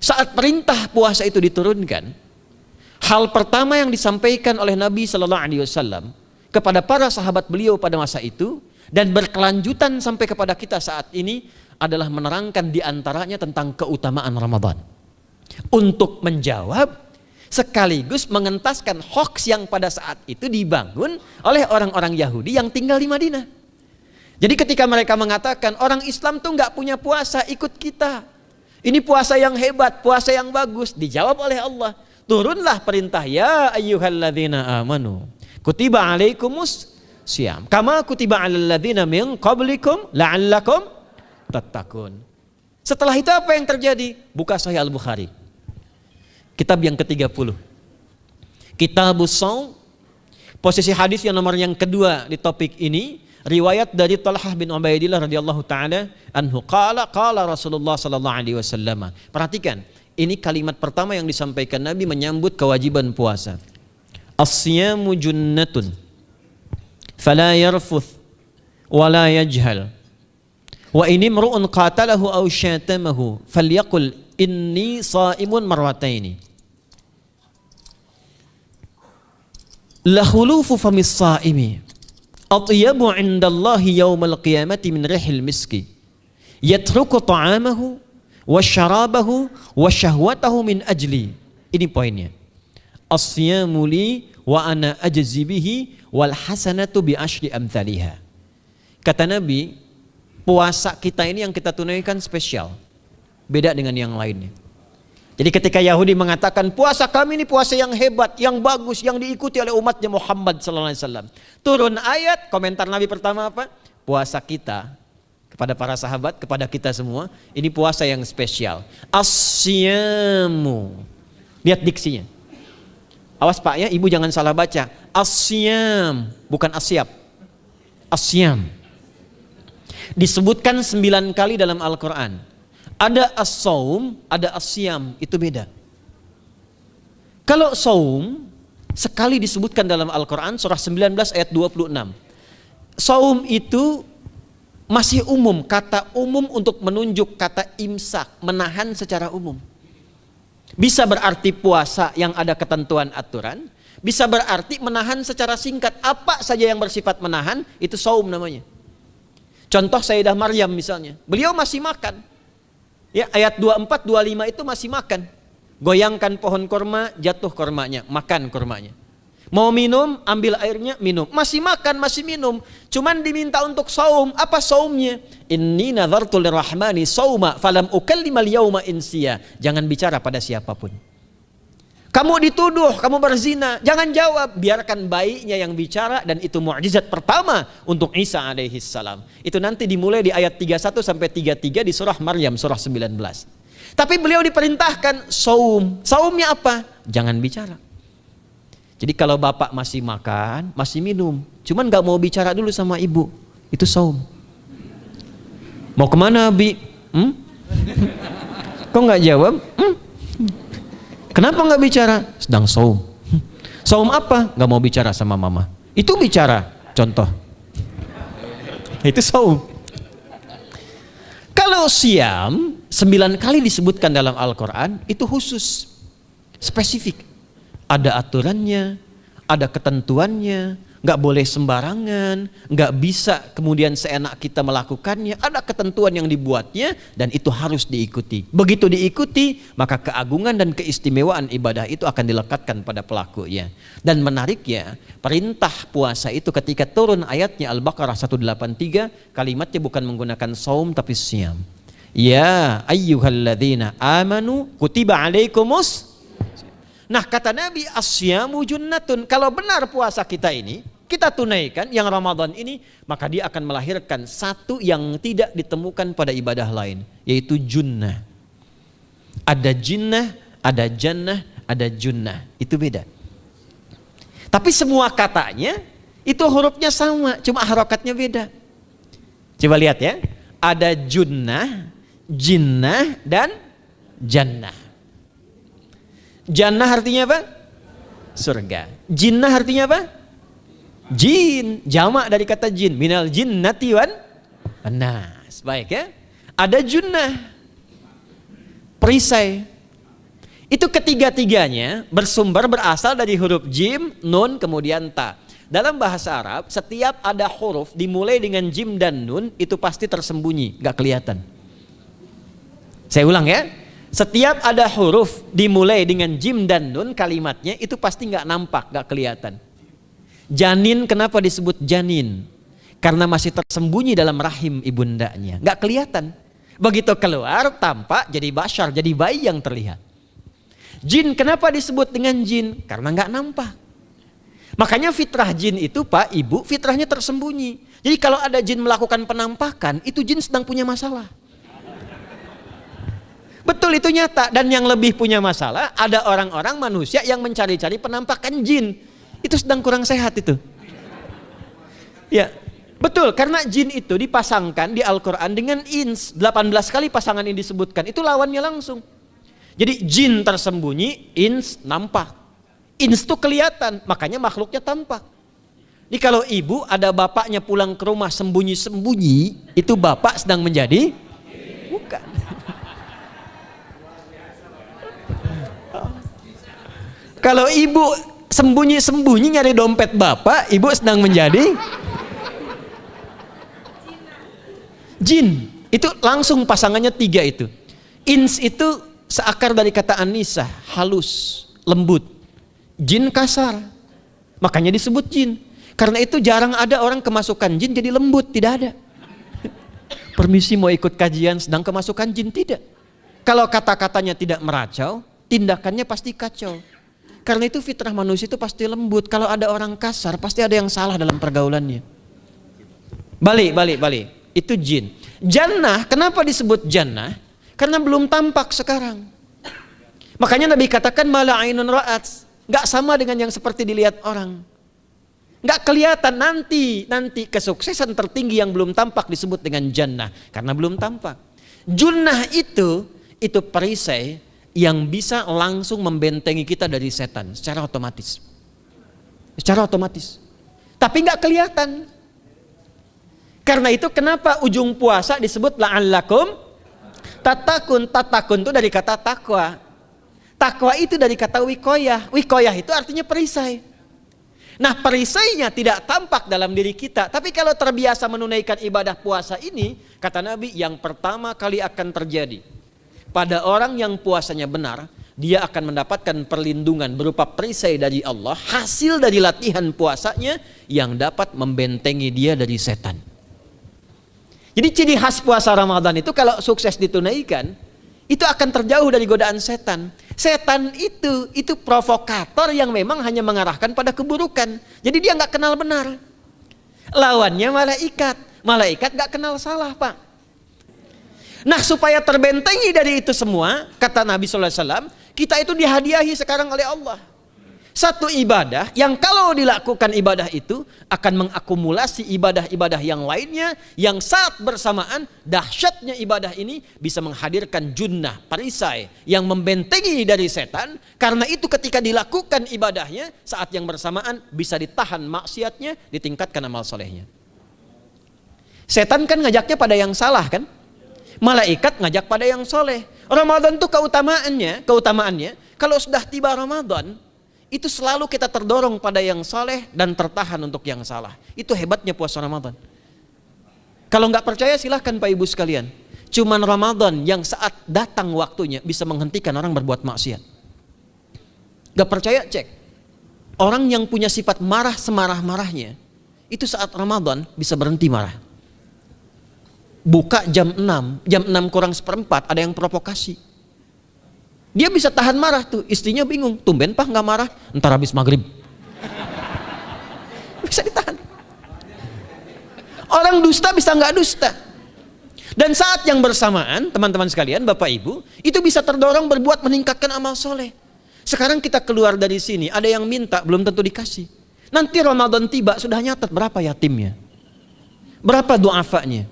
Saat perintah puasa itu diturunkan, hal pertama yang disampaikan oleh Nabi Sallallahu Alaihi Wasallam kepada para sahabat beliau pada masa itu dan berkelanjutan sampai kepada kita saat ini adalah menerangkan diantaranya tentang keutamaan Ramadan. Untuk menjawab sekaligus mengentaskan hoax yang pada saat itu dibangun oleh orang-orang Yahudi yang tinggal di Madinah. Jadi ketika mereka mengatakan orang Islam tuh nggak punya puasa, ikut kita. Ini puasa yang hebat, puasa yang bagus. Dijawab oleh Allah, turunlah perintah, ya ayyuhalladzina amanu kutiba alaikumus syiyam kama kutiba alal ladzina min qablikum la'allakum tattaqun. Setelah itu apa yang terjadi? Buka Sahih Al-Bukhari. Kitab yang ke-30. Kitabus Shaum. Posisi hadis yang nomor yang kedua di topik ini, riwayat dari Talhah bin Ubaidillah radhiyallahu taala anhu qala Rasulullah sallallahu alaihi wasallam. Perhatikan, ini kalimat pertama yang disampaikan Nabi menyambut kewajiban puasa. As-siyamu junnatun fala yarfuth wala yajhal wa ini imru'un qatalahu aw syatamahu falyaqul inni shaimun marwataini. La khulufu famis saimi atyabu 'indallahi yaumal qiyamati min rihil miski yatruku ta'amahu wa syarabahu wa syahwatahu min ajli. Ini poinnya. As-siyamu li wa ana ajzi bihi wal hasanatu bi asyri amthaliha. Kata Nabi, puasa kita ini yang kita tunaikan spesial, beda dengan yang lainnya. Jadi ketika Yahudi mengatakan puasa kami ini puasa yang hebat, yang bagus, yang diikuti oleh umatnya Muhammad sallallahu alaihi wasallam. Turun ayat, komentar Nabi pertama apa? Puasa kita kepada para sahabat, kepada kita semua, ini puasa yang spesial. As-siyamu. Lihat diksinya. Awas Pak ya, Ibu jangan salah baca. As-siyam, bukan asyab. As-siyam. Disebutkan 9 kali dalam Al-Quran. Ada as-saum, ada as-siyam, itu beda. Kalau saum sekali disebutkan dalam Al-Quran surah 19 ayat 26. Saum itu masih umum, kata umum untuk menunjuk kata imsak, menahan secara umum. Bisa berarti puasa yang ada ketentuan aturan, bisa berarti menahan secara singkat. Apa saja yang bersifat menahan, itu saum namanya. Contoh Sayyidah Maryam misalnya, beliau masih makan. Ya, ayat 24, 25 itu masih makan. Goyangkan pohon korma, jatuh kormanya, makan kormanya. Mau minum, ambil airnya, minum. Masih makan, masih minum. Cuman diminta untuk saum. Apa saumnya? Inni nadhartu lirrahmani sauma falam ukallimal yauma insiya. Jangan bicara pada siapapun. Kamu dituduh, kamu berzina, jangan jawab, biarkan bayinya yang bicara, dan itu mukjizat pertama untuk Isa alaihi salam. Itu nanti dimulai di ayat 31 sampai 33 di surah Maryam surah 19. Tapi beliau diperintahkan saum. Saumnya apa? Jangan bicara. Jadi kalau bapak masih makan, masih minum, cuman gak mau bicara dulu sama ibu, itu saum. Mau kemana Bi? Kok gak jawab? Kenapa nggak bicara? Sedang saum. Saum apa? Nggak mau bicara sama mama. Itu bicara. Contoh. Itu saum. Kalau siam 9 kali disebutkan dalam Al-Quran, itu khusus, spesifik. Ada aturannya, ada ketentuannya. Nggak boleh sembarangan, nggak bisa kemudian seenak kita melakukannya. Ada ketentuan yang dibuatnya dan itu harus diikuti. Begitu diikuti, maka keagungan dan keistimewaan ibadah itu akan dilekatkan pada pelakunya. Dan menariknya, perintah puasa itu ketika turun ayatnya Al-Baqarah 183, kalimatnya bukan menggunakan saum tapi siyam. Ya ayyuhalladzina amanu kutiba alaikumus. Nah kata Nabi, asyamu junnatun. Kalau benar puasa kita ini kita tunaikan yang Ramadan ini, maka dia akan melahirkan satu yang tidak ditemukan pada ibadah lain, yaitu junnah. Ada jinnah, ada jannah, ada junnah. Itu beda. Tapi semua katanya itu hurufnya sama, cuma harokatnya beda. Coba lihat ya. Ada junnah, jinnah, dan jannah. Jannah artinya apa? Surga. Jinnah artinya apa? Jin. Jamak dari kata jin. Minal jinnati wan nas. Baik ya. Ada junnah, perisai, Itu ketiga-tiganya berasal dari huruf jim, nun, kemudian ta. Dalam bahasa Arab, setiap ada huruf dimulai dengan jim dan nun, itu pasti tersembunyi, gak kelihatan. Saya ulang ya. Setiap ada huruf dimulai dengan jim dan nun, kalimatnya itu pasti gak nampak, gak kelihatan. Janin, kenapa disebut janin? Karena masih tersembunyi dalam rahim ibundanya, gak kelihatan. Begitu keluar, tampak jadi bashar, jadi bayi yang terlihat. Jin, kenapa disebut dengan jin? Karena nggak nampak. Makanya fitrah jin itu Pak, Ibu, fitrahnya tersembunyi. Jadi kalau ada jin melakukan penampakan, itu jin sedang punya masalah. Betul, itu nyata. Dan yang lebih punya masalah, ada orang-orang manusia yang mencari-cari penampakan jin. Itu sedang kurang sehat itu. Ya, betul, karena jin itu dipasangkan di Al-Quran dengan ins. 18 kali pasangan ini disebutkan, itu lawannya langsung. Jadi jin tersembunyi, ins nampak. Ins itu kelihatan, makanya makhluknya tampak. Jadi kalau ibu ada bapaknya pulang ke rumah sembunyi-sembunyi, itu bapak sedang menjadi? Bukan. Kalau ibu sembunyi-sembunyi nyari dompet bapak, ibu sedang menjadi? Jin. Itu langsung pasangannya 3 itu. Ins itu seakar dari kata anisah, halus, lembut. Jin kasar, makanya disebut jin. Karena itu jarang ada orang kemasukan jin jadi lembut, tidak ada. Permisi mau ikut kajian sedang kemasukan jin, tidak. Kalau kata-katanya tidak meracau, tindakannya pasti kacau. Karena itu fitrah manusia itu pasti lembut. Kalau ada orang kasar, pasti ada yang salah dalam pergaulannya. Balik. Itu jin. Jannah, kenapa disebut jannah? Karena belum tampak sekarang. Makanya Nabi katakan mala ainun ra'at, gak sama dengan yang seperti dilihat orang. Gak kelihatan, nanti kesuksesan tertinggi yang belum tampak disebut dengan jannah, karena belum tampak. Junnah itu perisai yang bisa langsung membentengi kita dari setan secara otomatis. Tapi gak kelihatan. Karena itu kenapa ujung puasa disebut la'allakum tatakun itu dari kata takwa. Takwa itu dari kata wikoyah. Wikoyah itu artinya perisai. Nah, perisainya tidak tampak dalam diri kita. Tapi kalau terbiasa menunaikan ibadah puasa ini, kata Nabi, yang pertama kali akan terjadi pada orang yang puasanya benar, dia akan mendapatkan perlindungan berupa perisai dari Allah, hasil dari latihan puasanya yang dapat membentengi dia dari setan. Jadi ciri khas puasa Ramadan itu kalau sukses ditunaikan, itu akan terjauh dari godaan setan. Setan itu provokator yang memang hanya mengarahkan pada keburukan. Jadi dia nggak kenal benar. Lawannya malaikat. Malaikat nggak kenal salah, Pak. Nah, supaya terbentengi dari itu semua, kata Nabi SAW, kita itu dihadiahi sekarang oleh Allah. Satu ibadah yang kalau dilakukan ibadah itu akan mengakumulasi ibadah-ibadah yang lainnya, yang saat bersamaan dahsyatnya ibadah ini bisa menghadirkan junnah, perisai yang membentengi dari setan. Karena itu ketika dilakukan ibadahnya, saat yang bersamaan bisa ditahan maksiatnya, ditingkatkan amal solehnya. Setan kan ngajaknya pada yang salah kan? Malaikat ngajak pada yang soleh. Ramadan itu keutamaannya kalau sudah tiba Ramadan, itu selalu kita terdorong pada yang soleh dan tertahan untuk yang salah. Itu hebatnya puasa Ramadan. Kalau nggak percaya silahkan Pak Ibu sekalian. Cuman Ramadan yang saat datang waktunya bisa menghentikan orang berbuat maksiat. Nggak percaya cek. Orang yang punya sifat marah semarah-marahnya, itu saat Ramadan bisa berhenti marah. Buka jam 6 kurang seperempat ada yang provokasi. Dia bisa tahan marah tuh, istrinya bingung, tumben Pak nggak marah, ntar habis maghrib. Bisa ditahan. Orang dusta bisa nggak dusta. Dan saat yang bersamaan, teman-teman sekalian, Bapak Ibu, itu bisa terdorong berbuat meningkatkan amal soleh. Sekarang kita keluar dari sini, ada yang minta, belum tentu dikasih. Nanti Ramadan tiba, sudah nyatet berapa yatimnya, berapa du'afanya,